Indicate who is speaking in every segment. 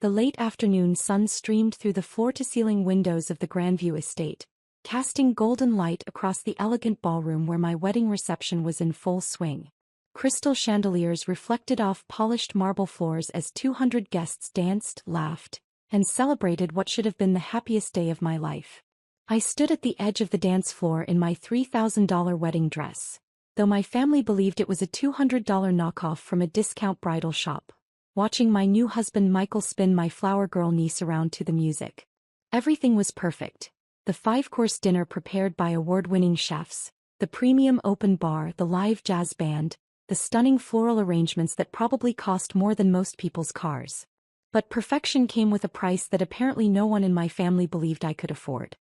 Speaker 1: The late afternoon sun streamed through the floor-to-ceiling windows of the Grandview estate, casting golden light across the elegant ballroom where my wedding reception was in full swing. Crystal chandeliers reflected off polished marble floors as 200 guests danced, laughed, and celebrated what should have been the happiest day of my life. I stood at the edge of the dance floor in my $3,000 wedding dress, though my family believed it was a $200 knockoff from a discount bridal shop, watching my new husband Michael spin my flower girl niece around to the music. Everything was perfect. The 5-course dinner prepared by award-winning chefs, the premium open bar, the live jazz band, the stunning floral arrangements that probably cost more than most people's cars. But perfection came with a price that apparently no one in my family believed I could afford.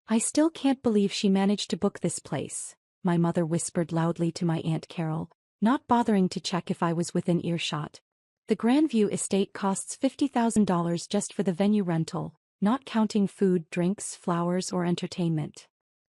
Speaker 1: "I still can't believe she managed to book this place," my mother whispered loudly to my Aunt Carol, not bothering to check if I was within earshot. "The Grandview estate costs $50,000 just for the venue rental, not counting food, drinks, flowers, or entertainment."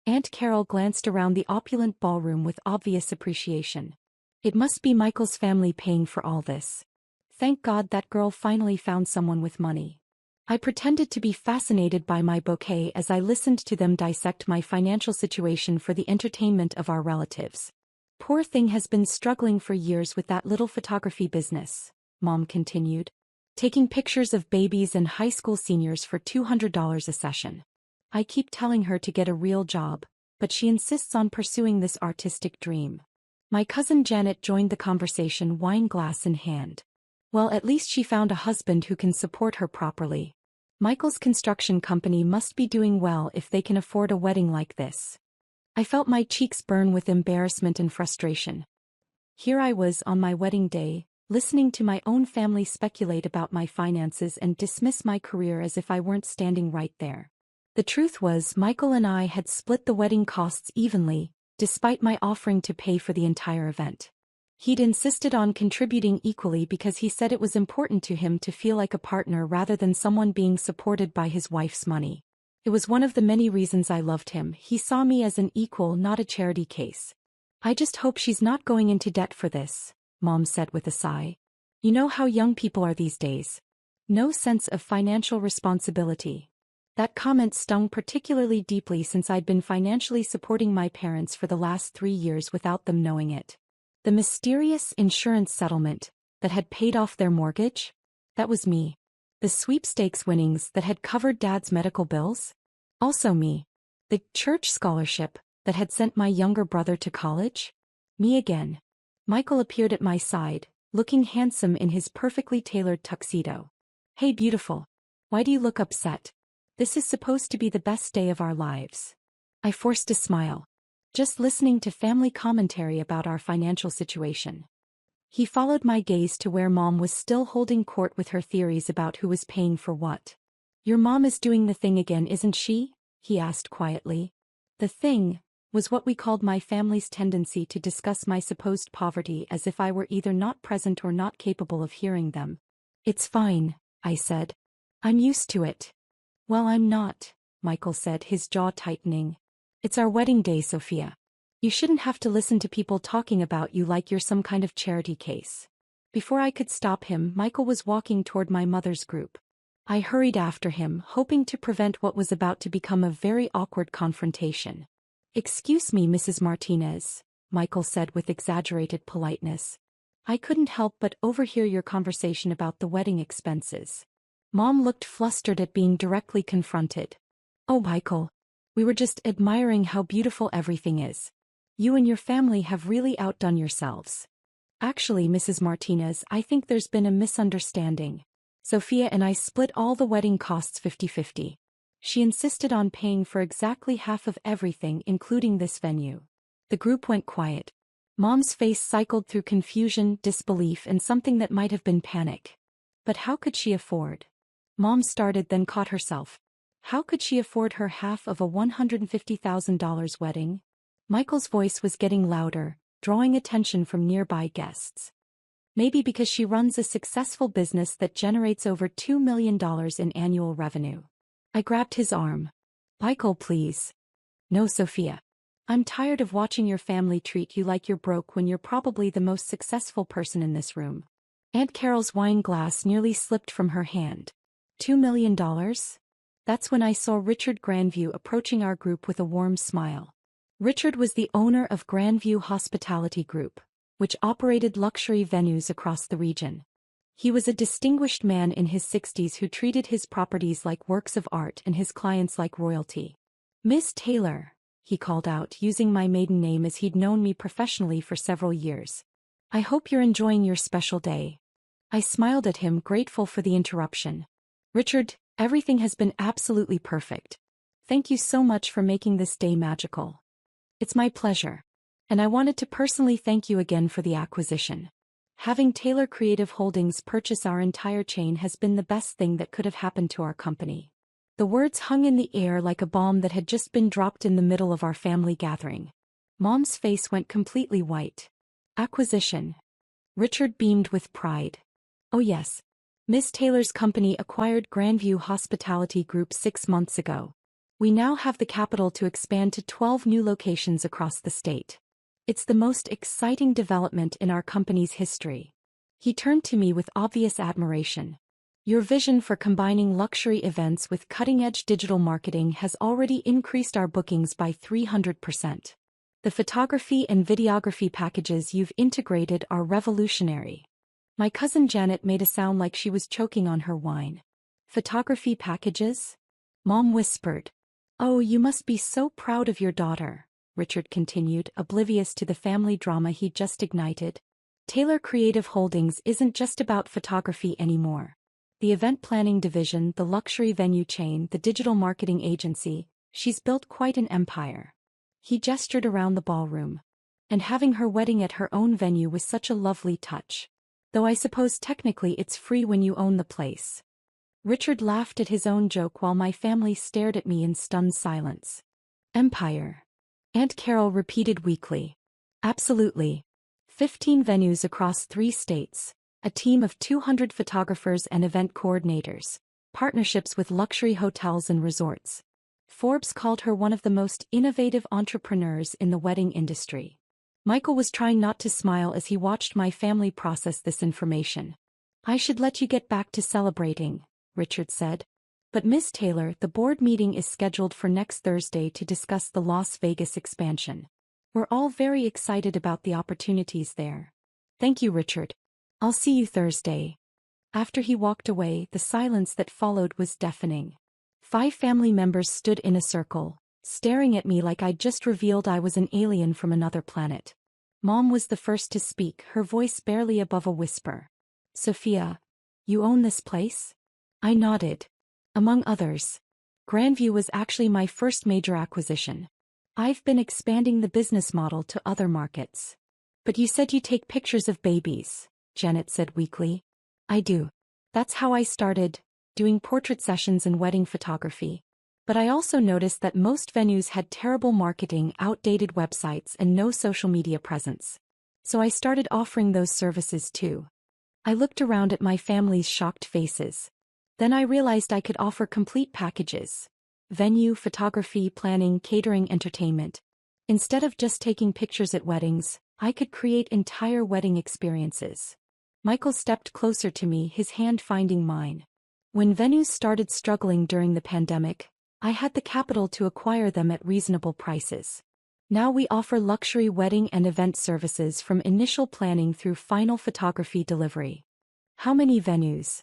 Speaker 1: Aunt Carol glanced around the opulent ballroom with obvious appreciation. "It must be Michael's family paying for all this. Thank God that girl finally found someone with money." I pretended to be fascinated by my bouquet as I listened to them dissect my financial situation for the entertainment of our relatives. "Poor thing has been struggling for years with that little photography business," Mom continued, "taking pictures of babies and high school seniors for $200 a session. I keep telling her to get a real job, but she insists on pursuing this artistic dream." My cousin Janet joined the conversation, wine glass in hand. "Well, at least she found a husband who can support her properly. Michael's construction company must be doing well if they can afford a wedding like this." I felt my cheeks burn with embarrassment and frustration. Here I was on my wedding day, listening to my own family speculate about my finances and dismiss my career as if I weren't standing right there. The truth was, Michael and I had split the wedding costs evenly, despite my offering to pay for the entire event. He'd insisted on contributing equally because he said it was important to him to feel like a partner rather than someone being supported by his wife's money. It was one of the many reasons I loved him. He saw me as an equal, not a charity case. "I just hope she's not going into debt for this," Mom said with a sigh. "You know how young people are these days. No sense of financial responsibility." That comment stung particularly deeply since I'd been financially supporting my parents for the last 3 years without them knowing it. The mysterious insurance settlement that had paid off their mortgage? That was me. The sweepstakes winnings that had covered Dad's medical bills? Also me. The church scholarship that had sent my younger brother to college? Me again. Michael appeared at my side, looking handsome in his perfectly tailored tuxedo. "Hey beautiful. Why do you look upset? This is supposed to be the best day of our lives." I forced a smile. "Just listening to family commentary about our financial situation." He followed my gaze to where Mom was still holding court with her theories about who was paying for what. "Your mom is doing the thing again, isn't she?" he asked quietly. The thing was what we called my family's tendency to discuss my supposed poverty as if I were either not present or not capable of hearing them. "It's fine," I said. "I'm used to it." "Well, I'm not," Michael said, his jaw tightening. "It's our wedding day, Sophia. You shouldn't have to listen to people talking about you like you're some kind of charity case." Before I could stop him, Michael was walking toward my mother's group. I hurried after him, hoping to prevent what was about to become a very awkward confrontation. "Excuse me, Mrs. Martinez," Michael said with exaggerated politeness. "I couldn't help but overhear your conversation about the wedding expenses." Mom looked flustered at being directly confronted. "Oh, Michael. We were just admiring how beautiful everything is. You and your family have really outdone yourselves." "Actually, Mrs. Martinez, I think there's been a misunderstanding. Sophia and I split all the wedding costs 50-50. She insisted on paying for exactly half of everything, including this venue." The group went quiet. Mom's face cycled through confusion, disbelief, and something that might have been panic. But how could she afford? Mom started, then caught herself. How could she afford her half of a $150,000 wedding? Michael's voice was getting louder, drawing attention from nearby guests. "Maybe because she runs a successful business that generates over $2 million in annual revenue." I grabbed his arm. "Michael, please. No, Sophia. I'm tired of watching your family treat you like you're broke when you're probably the most successful person in this room." Aunt Carol's wine glass nearly slipped from her hand. $2 million? That's when I saw Richard Grandview approaching our group with a warm smile. Richard was the owner of Grandview Hospitality Group, which operated luxury venues across the region. He was a distinguished man in his 60s who treated his properties like works of art and his clients like royalty. "Miss Taylor," he called out, using my maiden name as he'd known me professionally for several years. "I hope you're enjoying your special day." I smiled at him, grateful for the interruption. "Richard, everything has been absolutely perfect. Thank you so much for making this day magical." "It's my pleasure. And I wanted to personally thank you again for the acquisition. Having Taylor Creative Holdings purchase our entire chain has been the best thing that could have happened to our company." The words hung in the air like a bomb that had just been dropped in the middle of our family gathering. Mom's face went completely white. "Acquisition?" Richard beamed with pride. "Oh yes. Miss Taylor's company acquired Grandview Hospitality Group 6 months ago. We now have the capital to expand to 12 new locations across the state. It's the most exciting development in our company's history." He turned to me with obvious admiration. "Your vision for combining luxury events with cutting-edge digital marketing has already increased our bookings by 300%. The photography and videography packages you've integrated are revolutionary." My cousin Janet made a sound like she was choking on her wine. "Photography packages?" Mom whispered. "Oh, you must be so proud of your daughter," Richard continued, oblivious to the family drama he'd just ignited. "Taylor Creative Holdings isn't just about photography anymore. The event planning division, the luxury venue chain, the digital marketing agency, she's built quite an empire." He gestured around the ballroom. "And having her wedding at her own venue was such a lovely touch. Though I suppose technically it's free when you own the place." Richard laughed at his own joke while my family stared at me in stunned silence. "Empire?" Aunt Carol repeated weakly. "Absolutely. 15 venues across 3 states. A team of 200 photographers and event coordinators, partnerships with luxury hotels and resorts. Forbes called her one of the most innovative entrepreneurs in the wedding industry." Michael was trying not to smile as he watched my family process this information. "I should let you get back to celebrating," Richard said. "But Miss Taylor, the board meeting is scheduled for next Thursday to discuss the Las Vegas expansion. We're all very excited about the opportunities there." "Thank you, Richard. I'll see you Thursday." After he walked away, the silence that followed was deafening. 5 family members stood in a circle, staring at me like I'd just revealed I was an alien from another planet. Mom was the first to speak, her voice barely above a whisper. "Sophia, you own this place?" I nodded. "Among others. Grandview was actually my first major acquisition. I've been expanding the business model to other markets." "But you said you take pictures of babies," Janet said weakly. "I do. That's how I started, doing portrait sessions and wedding photography. But I also noticed that most venues had terrible marketing, outdated websites, and no social media presence. So I started offering those services too." I looked around at my family's shocked faces. Then I realized I could offer complete packages: venue, photography, planning, catering, entertainment. Instead of just taking pictures at weddings, I could create entire wedding experiences. Michael stepped closer to me, his hand finding mine. "When venues started struggling during the pandemic, I had the capital to acquire them at reasonable prices. Now we offer luxury wedding and event services from initial planning through final photography delivery." "How many venues?"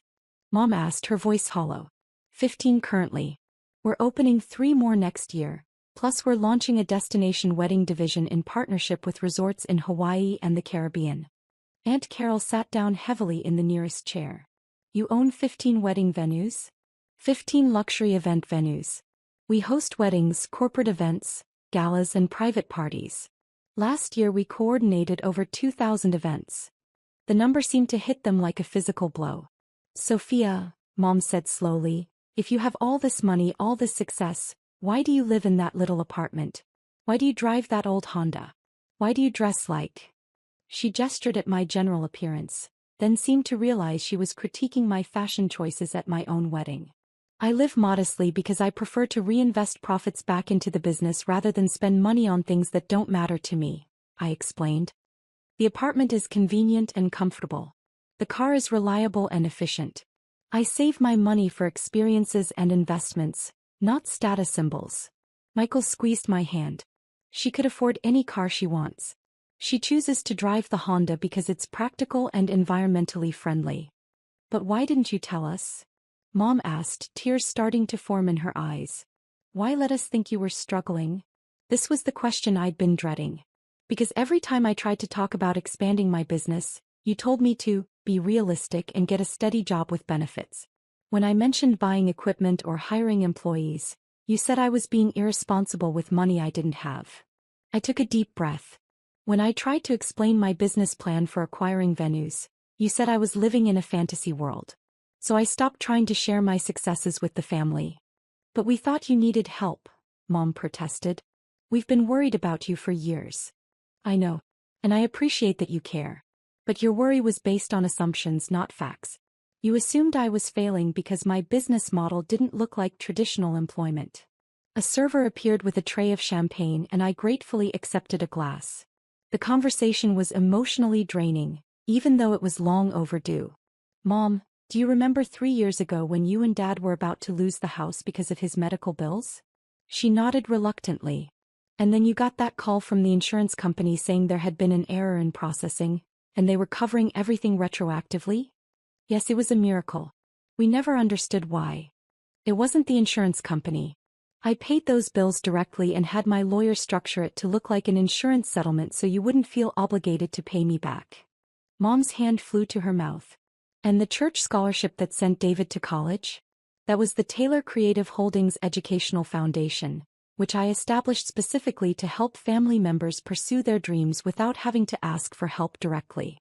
Speaker 1: Mom asked, her voice hollow. 15 currently. We're opening 3 more next year, plus we're launching a destination wedding division in partnership with resorts in Hawaii and the Caribbean." Aunt Carol sat down heavily in the nearest chair. "You own 15 wedding venues?" 15 luxury event venues. We host weddings, corporate events, galas, and private parties. Last year we coordinated over 2,000 events. The number seemed to hit them like a physical blow. "Sophia," Mom said slowly, "if you have all this money, all this success, why do you live in that little apartment? Why do you drive that old Honda? Why do you dress like—" She gestured at my general appearance, then seemed to realize she was critiquing my fashion choices at my own wedding. "I live modestly because I prefer to reinvest profits back into the business rather than spend money on things that don't matter to me," I explained. "The apartment is convenient and comfortable. The car is reliable and efficient. I save my money for experiences and investments, not status symbols. Michael squeezed my hand. She could afford any car she wants. She chooses to drive the Honda because it's practical and environmentally friendly. But why didn't you tell us? Mom asked, tears starting to form in her eyes. Why let us think you were struggling? This was the question I'd been dreading. Because every time I tried to talk about expanding my business, you told me to be realistic and get a steady job with benefits. When I mentioned buying equipment or hiring employees, you said I was being irresponsible with money I didn't have. I took a deep breath. When I tried to explain my business plan for acquiring venues, you said I was living in a fantasy world. So I stopped trying to share my successes with the family. But we thought you needed help, Mom protested. We've been worried about you for years. I know. And I appreciate that you care. But your worry was based on assumptions, not facts. You assumed I was failing because my business model didn't look like traditional employment. A server appeared with a tray of champagne and I gratefully accepted a glass. The conversation was emotionally draining, even though it was long overdue. Mom, do you remember 3 years ago when you and Dad were about to lose the house because of his medical bills? She nodded reluctantly. And then you got that call from the insurance company saying there had been an error in processing, and they were covering everything retroactively? Yes, it was a miracle. We never understood why. It wasn't the insurance company. I paid those bills directly and had my lawyer structure it to look like an insurance settlement so you wouldn't feel obligated to pay me back. Mom's hand flew to her mouth. And the church scholarship that sent David to college? That was the Taylor Creative Holdings Educational Foundation, which I established specifically to help family members pursue their dreams without having to ask for help directly.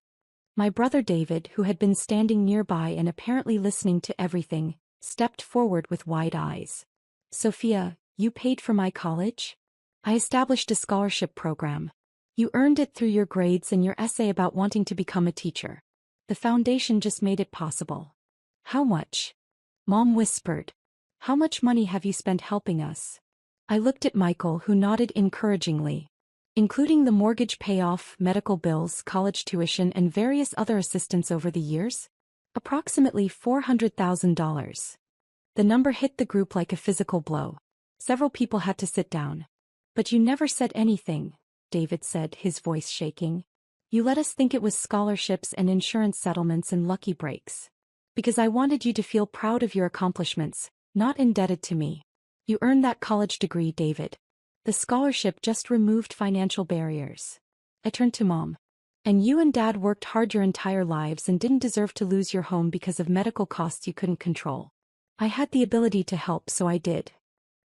Speaker 1: My brother David, who had been standing nearby and apparently listening to everything, stepped forward with wide eyes. Sophia, you paid for my college? I established a scholarship program. You earned it through your grades and your essay about wanting to become a teacher. The foundation just made it possible. How much? Mom whispered. How much money have you spent helping us? I looked at Michael, who nodded encouragingly. Including the mortgage payoff, medical bills, college tuition and various other assistance over the years? Approximately $400,000. The number hit the group like a physical blow. Several people had to sit down. But you never said anything, David said, his voice shaking. You let us think it was scholarships and insurance settlements and lucky breaks. Because I wanted you to feel proud of your accomplishments, not indebted to me. You earned that college degree, David. The scholarship just removed financial barriers. I turned to Mom. And you and Dad worked hard your entire lives and didn't deserve to lose your home because of medical costs you couldn't control. I had the ability to help, so I did.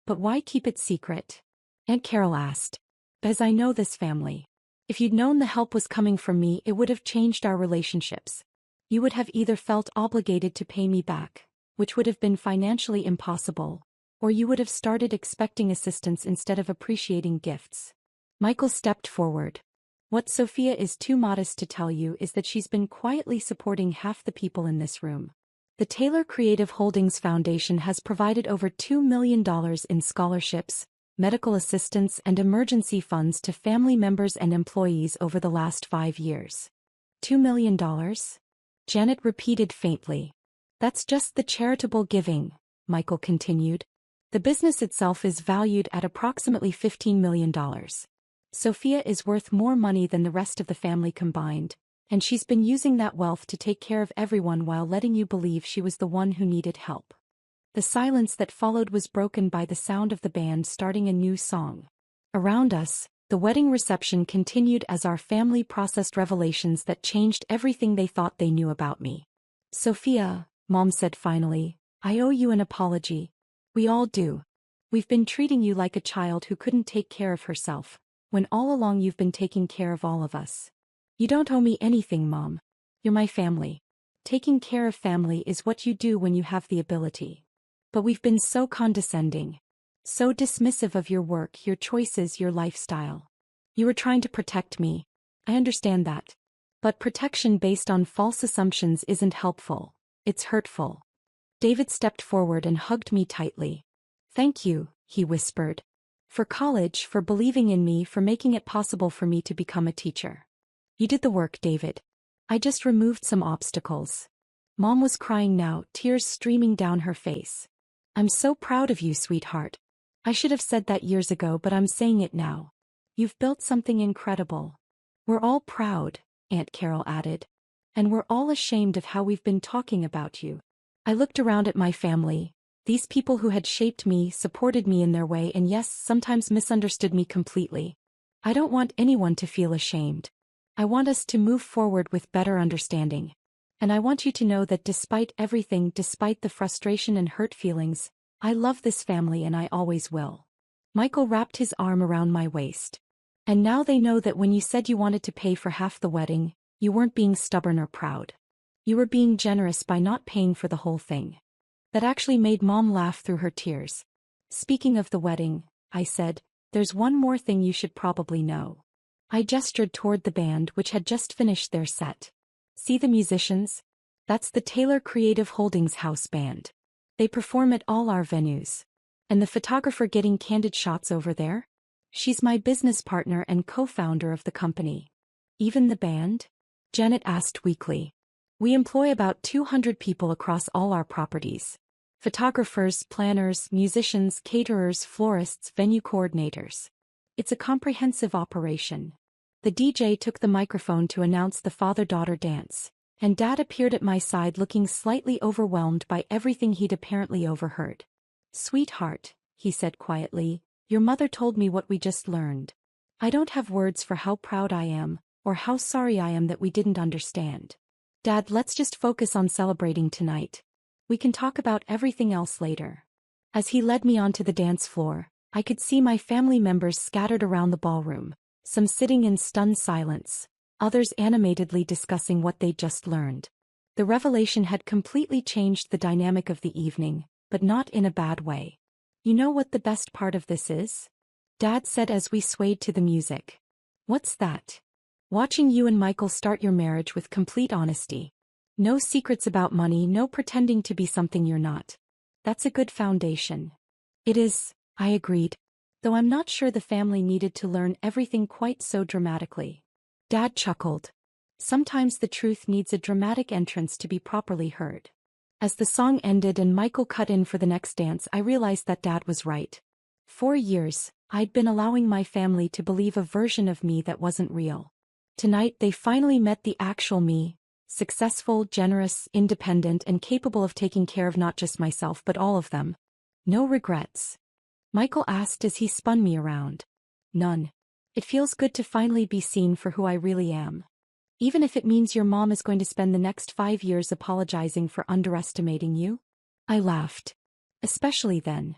Speaker 1: But why keep it secret? Aunt Carol asked. Because I know this family. If you'd known the help was coming from me, it would have changed our relationships. You would have either felt obligated to pay me back, which would have been financially impossible, or you would have started expecting assistance instead of appreciating gifts. Michael stepped forward. What Sophia is too modest to tell you is that she's been quietly supporting half the people in this room. The Taylor Creative Holdings Foundation has provided over $2 million in scholarships, medical assistance and emergency funds to family members and employees over the last 5 years. $2 million? Janet repeated faintly. That's just the charitable giving, Michael continued. The business itself is valued at approximately $15 million. Sophia is worth more money than the rest of the family combined, and she's been using that wealth to take care of everyone while letting you believe she was the one who needed help. The silence that followed was broken by the sound of the band starting a new song. Around us, the wedding reception continued as our family processed revelations that changed everything they thought they knew about me. Sophia, Mom said finally, I owe you an apology. We all do. We've been treating you like a child who couldn't take care of herself, when all along you've been taking care of all of us. You don't owe me anything, Mom. You're my family. Taking care of family is what you do when you have the ability. But we've been so condescending. So dismissive of your work, your choices, your lifestyle. You were trying to protect me. I understand that. But protection based on false assumptions isn't helpful. It's hurtful. David stepped forward and hugged me tightly. Thank you, he whispered. For college, for believing in me, for making it possible for me to become a teacher. You did the work, David. I just removed some obstacles. Mom was crying now, tears streaming down her face. I'm so proud of you, sweetheart. I should have said that years ago, but I'm saying it now. You've built something incredible. We're all proud, Aunt Carol added. And we're all ashamed of how we've been talking about you. I looked around at my family, these people who had shaped me, supported me in their way, and yes, sometimes misunderstood me completely. I don't want anyone to feel ashamed. I want us to move forward with better understanding. And I want you to know that despite everything, despite the frustration and hurt feelings, I love this family and I always will. Michael wrapped his arm around my waist. And now they know that when you said you wanted to pay for half the wedding, you weren't being stubborn or proud. You were being generous by not paying for the whole thing. That actually made Mom laugh through her tears. Speaking of the wedding, I said, there's one more thing you should probably know. I gestured toward the band which had just finished their set. See the musicians? That's the Taylor Creative Holdings house band. They perform at all our venues. And the photographer getting candid shots over there? She's my business partner and co-founder of the company. Even the band? Janet asked weakly. We employ about 200 people across all our properties. Photographers, planners, musicians, caterers, florists, venue coordinators. It's a comprehensive operation. The DJ took the microphone to announce the father-daughter dance, and Dad appeared at my side looking slightly overwhelmed by everything he'd apparently overheard. Sweetheart, he said quietly, your mother told me what we just learned. I don't have words for how proud I am, or how sorry I am that we didn't understand. Dad, let's just focus on celebrating tonight. We can talk about everything else later. As he led me onto the dance floor, I could see my family members scattered around the ballroom, some sitting in stunned silence, others animatedly discussing what they'd just learned. The revelation had completely changed the dynamic of the evening, but not in a bad way. You know what the best part of this is? Dad said as we swayed to the music. What's that? Watching you and Michael start your marriage with complete honesty. No secrets about money, no pretending to be something you're not. That's a good foundation. It is, I agreed. Though I'm not sure the family needed to learn everything quite so dramatically. Dad chuckled. Sometimes the truth needs a dramatic entrance to be properly heard. As the song ended and Michael cut in for the next dance, I realized that Dad was right. For years, I'd been allowing my family to believe a version of me that wasn't real. Tonight they finally met the actual me, successful, generous, independent, and capable of taking care of not just myself but all of them. No regrets? Michael asked as he spun me around. None. It feels good to finally be seen for who I really am. Even if it means your mom is going to spend the next 5 years apologizing for underestimating you? I laughed. Especially then.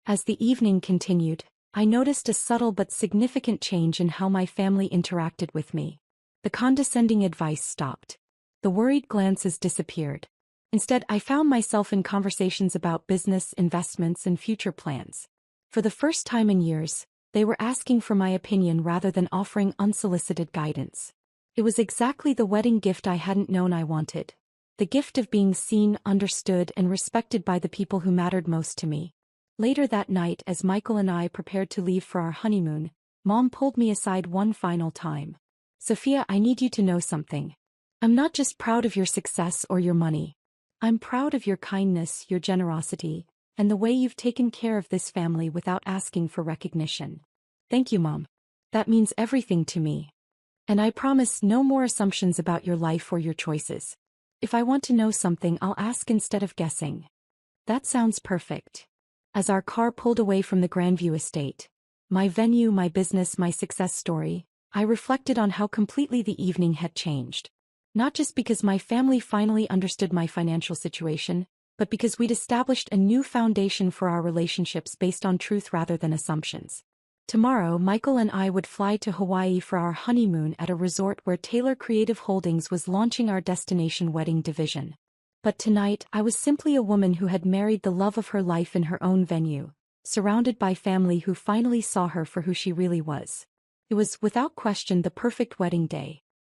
Speaker 1: As the evening continued, I noticed a subtle but significant change in how my family interacted with me. The condescending advice stopped. The worried glances disappeared. Instead, I found myself in conversations about business, investments, and future plans. For the first time in years, they were asking for my opinion rather than offering unsolicited guidance. It was exactly the wedding gift I hadn't known I wanted. The gift of being seen, understood, and respected by the people who mattered most to me. Later that night, as Michael and I prepared to leave for our honeymoon, Mom pulled me aside one final time. Sophia, I need you to know something. I'm not just proud of your success or your money. I'm proud of your kindness, your generosity, and the way you've taken care of this family without asking for recognition. Thank you, Mom. That means everything to me. And I promise no more assumptions about your life or your choices. If I want to know something, I'll ask instead of guessing. That sounds perfect. As our car pulled away from the Grandview estate, my venue, my business, my success story, I reflected on how completely the evening had changed. Not just because my family finally understood my financial situation, but because we'd established a new foundation for our relationships based on truth rather than assumptions. Tomorrow, Michael and I would fly to Hawaii for our honeymoon at a resort where Taylor Creative Holdings was launching our destination wedding division. But tonight, I was simply a woman who had married the love of her life in her own venue, surrounded by family who finally saw her for who she really was. It was, without question, the perfect wedding day.